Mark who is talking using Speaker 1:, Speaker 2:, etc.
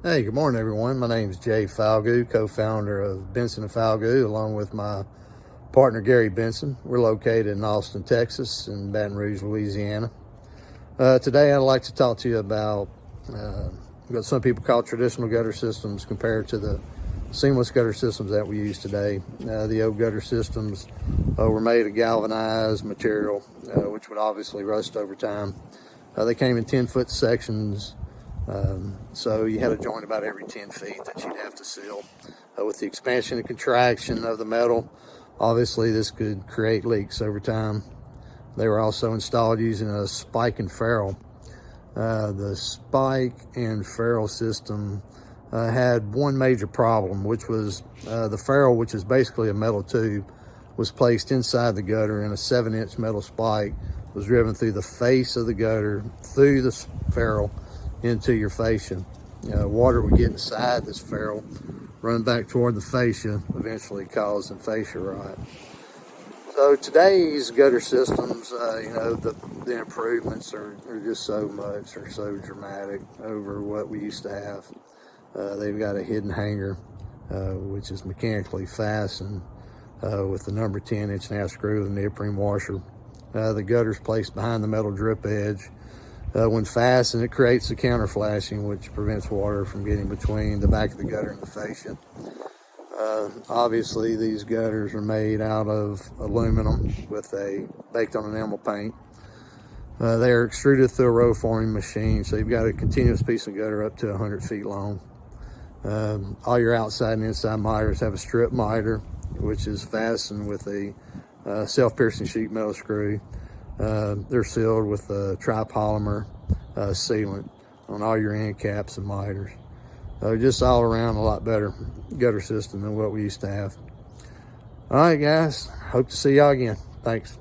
Speaker 1: Hey, good morning, everyone. My name is Jay Falgout, co-founder of Benson & Falgout, along with my partner, Gary Benson. We're located in Austin, Texas, and Baton Rouge, Louisiana. Today, I'd like to talk to you about what some people call traditional gutter systems compared to the seamless gutter systems that we use today. The old gutter systems were made of galvanized material, which would obviously rust over time. They came in 10-foot sections. So you had a joint about every 10 feet that you'd have to seal. With the expansion and contraction of the metal, obviously this could create leaks over time. They were also installed using a spike and ferrule. The spike and ferrule system had one major problem, which was the ferrule, which is basically a metal tube, was placed inside the gutter, and a 7-inch metal spike was driven through the face of the gutter, through the ferrule, into your fascia. Water would get inside this ferrule, run back toward the fascia, eventually causing fascia rot. So today's gutter systems, the improvements are just so much, or so dramatic over what we used to have. They've got a hidden hanger, which is mechanically fastened with the number 10-inch screw with a neoprene washer. The gutter's placed behind the metal drip edge. When fastened, it creates a counter flashing, which prevents water from getting between the back of the gutter and the fascia. Obviously, these gutters are made out of aluminum baked on enamel paint. They are extruded through a row forming machine, so you've got a continuous piece of gutter up to 100 feet long. All your outside and inside miters have a strip miter, which is fastened with a self-piercing sheet metal screw. They're sealed with a tripolymer sealant on all your end caps and miters. Just all around a lot better gutter system than what we used to have. All right, guys. Hope to see y'all again. Thanks.